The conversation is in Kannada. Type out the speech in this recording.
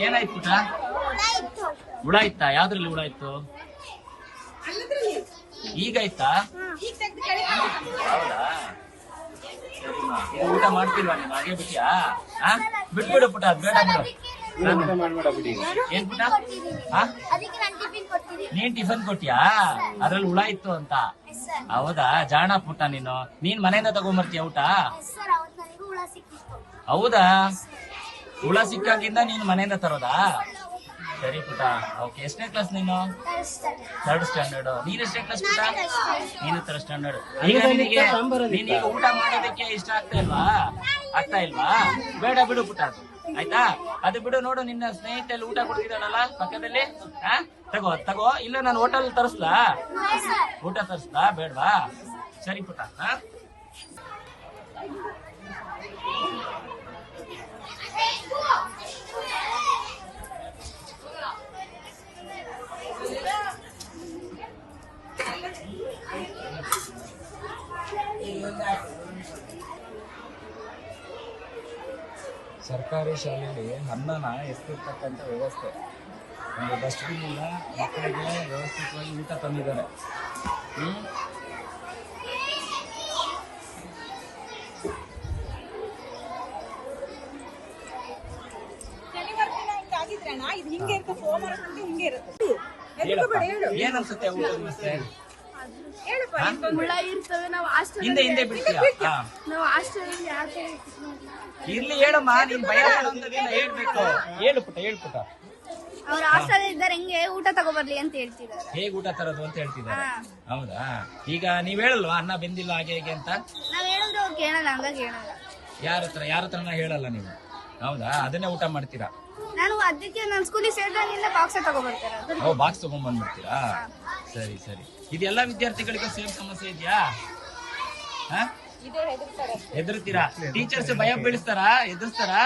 ಏನಾಯ್ತು ಪುಟ? ಹುಳ ಇತ್ತಾ? ಯಾವ್ದ್ರಲ್ಲಿ ಹುಳ ಇತ್ತು? ಈಗ ಆಯ್ತಾ? ಹೌದಾ? ಊಟ ಮಾಡ್ತಿಲ್ವಾ ನೀನು? ಹಾಗೆ ಬಿಟ್ಟಿಯಾ? ಬಿಟ್ಬಿಡು ಪುಟ, ಅದ್ ಬೇಡ ಬಿಡು. ಏನ್ ಪುಟ? ನೀನ್ ಟಿಫನ್ ಕೊಟ್ಟಿಯಾ? ಅದ್ರಲ್ಲಿ ಹುಳ ಇತ್ತು ಅಂತ? ಹೌದಾ? ಜಾಣ ಪುಟ್ಟ ನೀನು. ನೀನ್ ಮನೆಯಿಂದ ತಗೊಂಡ್ಬರ್ತೀಯ ಊಟ? ಹೌದಾ? ಹುಳ ಸಿಕ್ಕಾಗಿಂದ ನೀನು ಮನೆಯಿಂದ ತರೋದಾ? ಸರಿ ಪುಟ. ಓಕೆ, ಎಷ್ಟನೇ ಕ್ಲಾಸ್ ನೀನು? 3rd standard. ನೀನ್ ಎಷ್ಟನೇ ಕ್ಲಾಸ್ ಪುಟ? ನೀನು 3rd ಸ್ಟ್ಯಾಂಡರ್ಡ್. ಈಗ ನೀನೀಗ ಊಟ ಮಾಡೋದಕ್ಕೆ ಇಷ್ಟ ಆಗ್ತಾ ಇಲ್ವಾ? ಬೇಡ ಬಿಡು ಪುಟ, ಆಯ್ತಾ? ಅದು ಬಿಡು. ನೋಡು, ನಿನ್ನ ಸ್ನೇಹಿತಲ್ಲಿ ಊಟ ಕೊಡ್ತಿದ್ದಾಳಲ್ಲ ಪಕ್ಕದಲ್ಲಿ, ತಗೋ. ಇಲ್ಲ ನಾನು ಹೋಟೆಲ್ ತರಿಸ್ಲಾ? ಊಟ ತರಿಸ್ಲಾ? ಬೇಡವಾ? ಸರಿ ಪುಟ. ಸರ್ಕಾರಿ ಶಾಲೆಯಲ್ಲಿ ಅನ್ನನ ಎಸ್ತಿರ್ತಕ್ಕಂಥ ವ್ಯವಸ್ಥೆ, ಒಂದು ಡಸ್ಟ್ಬಿನ್ ಇಲ್ಲ, ಮಕ್ಕಳಿಗೆ ವ್ಯವಸ್ಥಿತವಾಗಿ ಊಟ ತಂದಿದ್ದಾರೆ. ಏನನ್ಸುತ್ತೆ ಊಟ ವ್ಯವಸ್ಥೆ? ಹಿಂದೆ ಬಿಡ್ತೀಯಾ? ಇರ್ಲಿ ಹೇಳಮ್ಮ, ನೀನ್ ಭಯ ಪಡೋಂಥದ್ದೇನ ಹೇಳ್ಬೇಕು. ಹೇಳು ಪುಟ. ಅವ್ರ ಹಾಸ್ಟೆಲ್ ಇದ್ದಾರೆ, ಹೆಂಗೆ ಊಟ ತಗೋಬರ್ಲಿ ಅಂತ ಹೇಳ್ತಿದ್ದಾರೆ. ಹೇಗ್ ಊಟ ತರೋದು ಅಂತ ಹೇಳ್ತಿದ್ದಾರೆ? ಹೌದಾ? ಈಗ ನೀವ್ ಹೇಳಲ್ವಾ ಅನ್ನ ಬೆಂದಿಲ್ಲ ಹಾಗೆ ಹೇಗೆ ಅಂತ? ನಾವ್ ಹೇಳಿದ್ರೆ ಅವ್ರು ಕೇಳಲ್ಲ, ಹಂಗಾಗಿ ಹೇಳಲ್ಲ. ಯಾರ ಹತ್ರನ ಹೇಳಲ್ಲ ನೀವು? ಹೌದಾ? ಅದನ್ನೇ ಊಟ ಮಾಡ್ತೀರಾ? ಅದಕ್ಕೆ ನಾನು ಸ್ಕೂಲಿಗೆ ಸೇರಿದಾಗಿಂದ ಬಾಕ್ಸ್ ತಗೋಬರ್ತಾರೆ. ಬಾಕ್ಸ್ ತಗೊಂಡ್ ಬಂದ್ಬಿಡ್ತೀರಾ? ಸರಿ. ಇದೆಲ್ಲ ವಿದ್ಯಾರ್ಥಿಗಳಿಗೆ ಸೇಮ್ ಸಮಸ್ಯೆ ಇದೆಯಾ? ಹೆದರ್ತೀರಾ? ಟೀಚರ್ಸ್ ಭಯ ಬೀಳಿಸ್ತಾರಾ? ಎದುರಿಸ್ತಾರಾ?